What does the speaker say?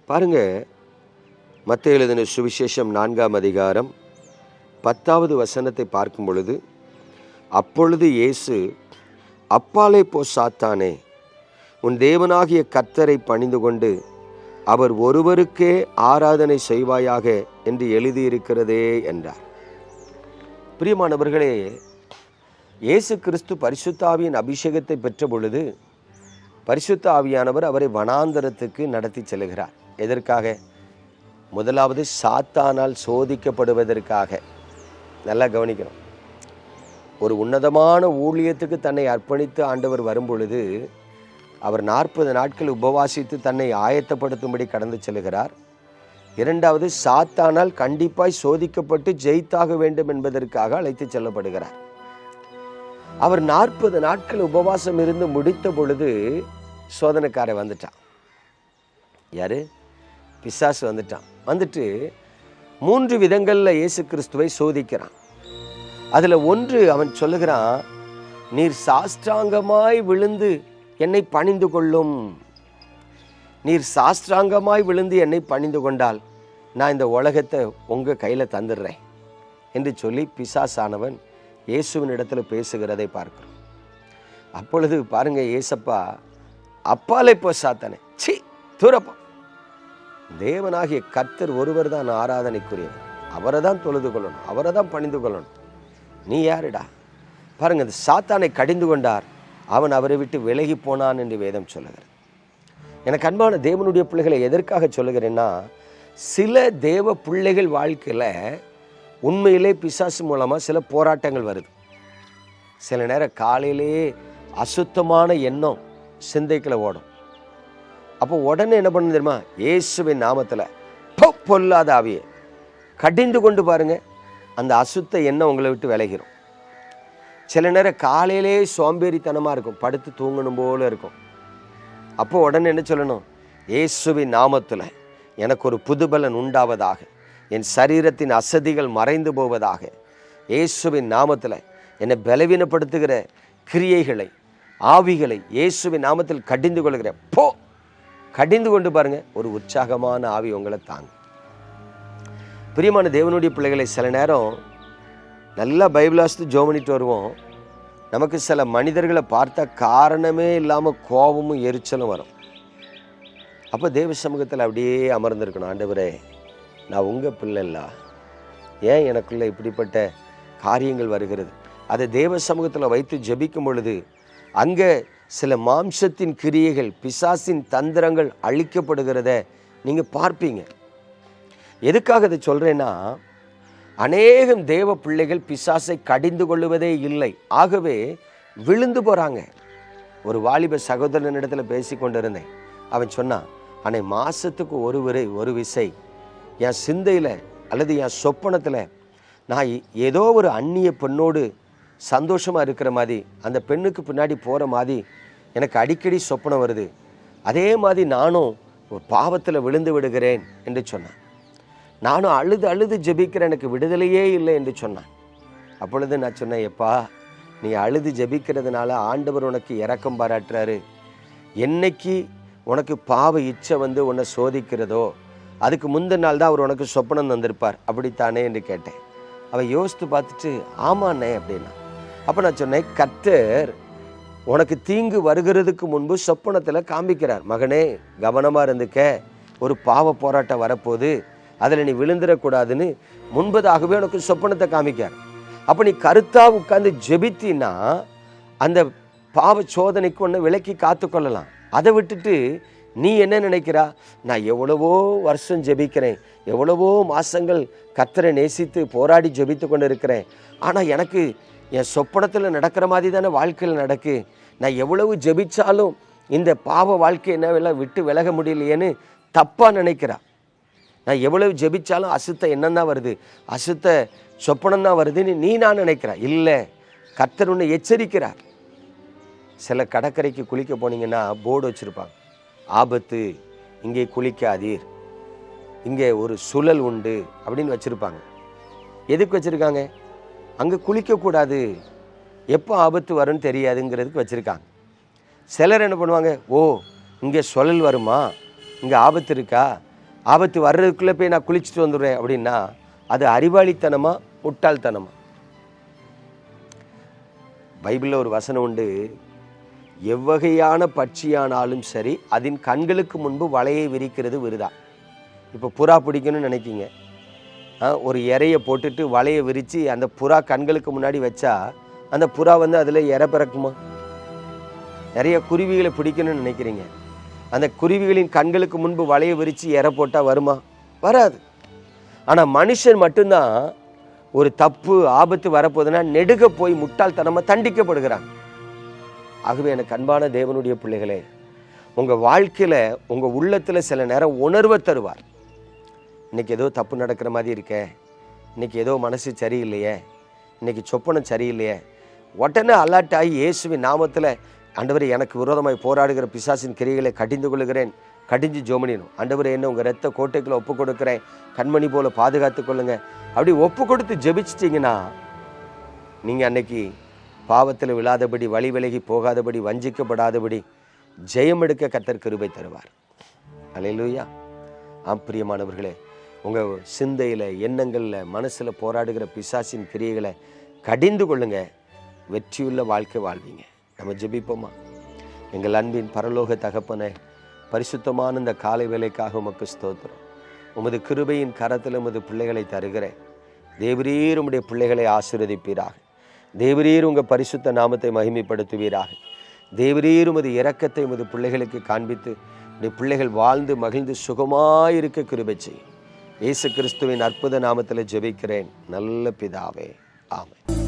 பாருங்க, மத்தேயு எழுதின சுவிசேஷம் 4ஆம் அதிகாரம் 10வது வசனத்தை பார்க்கும் பொழுது, அப்பொழுது இயேசு, அப்பாலே போ சாத்தானே, உன் தேவனாகிய கர்த்தரை பணிந்து கொண்டு அவர் ஒருவருக்கே ஆராதனை செய்வாயாக என்று எழுதியிருக்கிறதே என்றார். பிரியமானவர்களே, இயேசு கிறிஸ்து பரிசுத்த ஆவியின் அபிஷேகத்தை பெற்ற பொழுது பரிசுத்த ஆவியானவர் அவரை வனாந்தரத்துக்கு நடத்தி செல்கிறார். எதற்காக? முதலாவது சாத்தானால் சோதிக்கப்படுவதற்காக. நல்லா கவனிக்கணும். ஒரு உன்னதமான ஊழியத்துக்கு தன்னை அர்ப்பணித்து ஆண்டவர் வரும்பொழுது அவர் 40 நாட்கள் உபவாசித்து தன்னை ஆயத்தப்படுத்தும்படி கடந்து செல்கிறார். இரண்டாவது, சாத்தானால் கண்டிப்பாய் சோதிக்கப்பட்டு ஜெயித்தாக வேண்டும் என்பதற்காக அழைத்து செல்லப்படுகிறார். அவர் 40 நாட்கள் உபவாசம் இருந்து முடித்த பொழுது சோதனைக்காரன் வந்துட்டான். யாரு? பிசாசு வந்துட்டான். வந்துட்டு 3 விதங்களில் இயேசு கிறிஸ்துவை சோதிக்கிறான். அதில் ஒன்று, அவன் சொல்லுகிறான், நீர் சாஷ்டாங்கமாய் விழுந்து என்னை பணிந்து கொள்ளும். நீர் சாஷ்டாங்கமாய் விழுந்து என்னை பணிந்து கொண்டால் நான் இந்த உலகத்தை உங்கள் கையில் தந்துடுறேன் என்று சொல்லி பிசாசானவன் இயேசுவின் இடத்துல பேசுகிறதை பார்க்கிறோம். அப்பொழுது பாருங்க, இயேசப்பா, அப்பாலே போ சாத்தானே, சி தூரப்பா, தேவனாகிய கர்த்தர் ஒருவர் தான் ஆராதனைக்குரியவர், அவரை தான் தொழுது கொள்ளணும், அவரை தான் பணிந்து கொள்ளணும், நீ யாருடா? பாருங்க, இந்த சாத்தானை கடிந்து கொண்டார், அவன் அவரை விட்டு விலகி போனான் என்று வேதம் சொல்லுகிறது. எனக்கு அன்பான தேவனுடைய பிள்ளைகளை எதற்காக சொல்லுகிறேன்னா, சில தேவ பிள்ளைகள் வாழ்க்கையில் உண்மையிலே பிசாசு மூலமாக சில போராட்டங்கள் வருது. சில நேரம் காலையிலேயே அசுத்தமான எண்ணம் சிந்தைக்குள்ள ஓடும். அப்போ உடனே என்ன பண்ண தெரியுமா? இயேசுவின் நாமத்தில் பொல்லாத ஆவியை கடிந்து கொண்டு பாருங்க, அந்த அசுத்த எண்ணம் உங்களை விட்டு விலகிரும். சில நேரம் காலையிலே சோம்பேறித்தனமாக இருக்கும், படுத்து தூங்கணும் போல இருக்கும். அப்போ உடனே என்ன சொல்லணும்? இயேசுவின் நாமத்தில் எனக்கு ஒரு புதுபலன் உண்டாவதாக, என் சரீரத்தின் அசதிகள் மறைந்து போவதாக, இயேசுவின் நாமத்தில் என்னை பலவீனப்படுத்துகிற கிரியைகளை, ஆவிகளை இயேசுவின் நாமத்தில் கடிந்து கொள்கிறேன். போ, கடிந்து கொண்டு பாருங்க, ஒரு உற்சாகமான ஆவி உங்களை தாங்க. பிரியமான தேவனுடைய பிள்ளைகளை, சில நேரம் நல்லா பைபிள் வாசித்து ஜெபம் பண்ணிட்டு வருவோம். நமக்கு சில மனிதர்களை பார்த்தா காரணமே இல்லாமல் கோபமும் எரிச்சலும் வரும். அப்போ தேவ சமூகத்தில் அப்படியே அமர்ந்திருக்கணும். ஆண்டவரே, நான் உங்கள் பிள்ளை இல்ல, ஏன் எனக்குள்ள இப்படிப்பட்ட காரியங்கள் வருகிறது? அதை தேவ சமூகத்தில் வைத்து ஜெபிக்கும் பொழுது அங்கே சில மாம்சத்தின் கிரியைகள், பிசாசின் தந்திரங்கள் அழிக்கப்படுகிறத நீங்கள் பார்ப்பீங்க. எதுக்காக அதை சொல்கிறேன்னா, அநேகம் தேவ பிள்ளைகள் பிசாசை கடிந்து கொள்ளுவதே இல்லை, ஆகவே விழுந்து போகிறாங்க. ஒரு வாலிப சகோதரனிடத்தில் பேசி கொண்டிருந்தேன். அவன் சொன்னான், அன்னை மாதத்துக்கு ஒரு விசை என் சிந்தையில் அல்லது என் சொப்பனத்தில் நான் ஏதோ ஒரு அந்நிய பெண்ணோடு சந்தோஷமாக இருக்கிற மாதிரி, அந்த பெண்ணுக்கு பின்னாடி போகிற மாதிரி எனக்கு அடிக்கடி சொப்பனம் வருது. அதே மாதிரி நானும் ஒரு பாவத்தில் விழுந்து விடுகிறேன் என்று சொன்னான். நானும் அழுது அழுது ஜெபிக்கிறேன், எனக்கு விடுதலையே இல்லை என்று சொன்னான். அப்பொழுது நான் சொன்னேன், எப்பா, நீ அழுது ஜெபிக்கிறதுனால ஆண்டவர் உனக்கு இரக்கம் பாராட்டுறாரு. என்னைக்கு உனக்கு பாவ இச்சை வந்து உன்னை சோதிக்கிறதோ அதுக்கு முந்தின நாள் தான் அவர் உனக்கு சொப்பனம் தந்திருப்பார், அப்படித்தானே என்று கேட்டேன். அவன் யோசித்து பார்த்துட்டு ஆமாண்ணே அப்படின்னா. அப்போ நான் சொன்னேன், கர்த்தர் உனக்கு தீங்கு வருகிறதுக்கு முன்பு சொப்பனத்தில் காண்பிக்கிறார், மகனே கவனமாக இருந்துக்க, ஒரு பாவ போராட்டம் வரப்போகுது, அதில் நீ விழுந்துடக்கூடாதுன்னு முன்பதாகவே உனக்கு சொப்பனத்தை காமிக்கார். அப்போ நீ கருத்தாக உட்கார்ந்து ஜெபித்தின்னா அந்த பாவ சோதனைக்கு ஒன்று விலக்கி காத்து கொள்ளலாம். அதை விட்டுட்டு நீ என்ன நினைக்கிறா, நான் எவ்வளவோ வருஷம் ஜெபிக்கிறேன், எவ்வளவோ மாதங்கள் கர்த்தரை நேசித்து போராடி ஜெபித்து கொண்டு இருக்கிறேன், ஆனால் எனக்கு என் சொப்பனத்தில் நடக்கிற மாதிரி தானே வாழ்க்கையில் நடக்கு, நான் எவ்வளவு ஜெபிச்சாலும் இந்த பாவ வாழ்க்கை என்ன விட்டு விலக முடியலையேன்னு தப்பாக நினைக்கிறா. நான் எவ்வளவு ஜெபிச்சாலும் அசுத்த எண்ணம் தான் வருது, அசுத்த சொப்பனம் தான் வருதுன்னு நான் நினைக்கிறேன். இல்லை, கர்த்தர் உன்னை எச்சரிக்கிறார். சில கடற்கரைக்கு குளிக்க போனீங்கன்னா போர்டு வச்சுருப்பாங்க, ஆபத்து, இங்கே குளிக்காதீர், இங்கே ஒரு சுழல் உண்டு அப்படின்னு வச்சுருப்பாங்க. எதுக்கு வச்சுருக்காங்க? அங்கே குளிக்கக்கூடாது, எப்போ ஆபத்து வரும்னு தெரியாதுங்கிறதுக்கு வச்சுருக்காங்க. சிலர் என்ன பண்ணுவாங்க, ஓ இங்கே சுழல் வருமா, இங்கே ஆபத்து இருக்கா, ஆபத்து வர்றதுக்குள்ளே போய் நான் குளிச்சுட்டு வந்துடுறேன் அப்படின்னா அது அறிவாளித்தனமா முட்டாள்தனமா? பைபிளில் ஒரு வசனம் உண்டு, எவ்வகையான பட்சியானாலும் சரி அதன் கண்களுக்கு முன்பு வலையை விரிக்கிறது விருதா. இப்போ புறா பிடிக்கணும்னு நினைக்கிங்க, ஒரு இறையை போட்டுட்டு வலையை விரித்து அந்த புறா கண்களுக்கு முன்னாடி வச்சா அந்த புறா அதில் இறை பிறக்குமா? நிறைய குருவிகளை பிடிக்கணும்னு நினைக்கிறீங்க, அந்த குருவிகளின் கண்களுக்கு முன்பு வலையை விரித்து இறை போட்டால் வருமா? வராது. ஆனால் மனுஷன் மட்டும்தான் ஒரு தப்பு ஆபத்து வரப்போகுதுன்னா நெடுக போய் முட்டாள்தனமாக தண்டிக்கப்படுகிறாங்க. ஆகவே எனக்கு அன்பான தேவனுடைய பிள்ளைகளே, உங்கள் வாழ்க்கையில் உங்கள் உள்ளத்தில் சில நேரம் உணர்வை தருவார். இன்றைக்கி ஏதோ தப்பு நடக்கிற மாதிரி இருக்கே, இன்றைக்கி ஏதோ மனசு சரியில்லையே, இன்றைக்கி சொப்பனம் சரியில்லையே, உடனே அலர்ட் ஆகி இயேசுவின் நாமத்தில் ஆண்டவரே எனக்கு விரோதமாய் போராடுகிற பிசாசின் கிரியைகளை கடிந்து கொள்ளுகிறேன், கடிஞ்சு ஜோமனினும். ஆண்டவரே என்ன உங்கள் ரத்த கோட்டைக்குள்ளே ஒப்பு கொடுக்குறேன், கண்மணி போல பாதுகாத்து கொள்ளுங்க. அப்படி ஒப்பு கொடுத்து ஜெபிச்சிட்டிங்கன்னா நீங்கள் அன்னைக்கு பாவத்தில் விழாதபடி, வழி விலகி போகாதபடி, வஞ்சிக்கப்படாதபடி ஜெயம் எடுக்க கர்த்தர் கிருபை தருவார். அல்லேலூயா. பிரியமானவர்களே, உங்கள் சிந்தையில், எண்ணங்களில், மனசில் போராடுகிற பிசாசின் கிரியைகளை கடிந்து கொள்ளுங்க, வெற்றியுள்ள வாழ்க்கை வாழ்வீங்க. நம்ம ஜெபிப்போமா? எங்கள் அன்பின் பரலோக தகப்பனே, பரிசுத்தமான இந்த காலை வேலைக்காக உமக்கு ஸ்தோத்திரம். உமது கிருபையின் கரத்தில் உமது பிள்ளைகளை தருகிறேன். தேவரீர் உம்முடைய பிள்ளைகளை ஆசீர்வதிப்பீராக. தேவரீர் உங்கள் பரிசுத்த நாமத்தை மகிமைப்படுத்துவீராக. தேவரீர் உமது இரக்கத்தை உமது பிள்ளைகளுக்கு காண்பித்து உடைய பிள்ளைகள் வாழ்ந்து மகிழ்ந்து சுகமாயிருக்க கிருபை செய்யும். இயேசு கிறிஸ்துவின் அற்புத நாமத்தில் ஜெபிக்கிறேன் நல்ல பிதாவே, ஆமென்.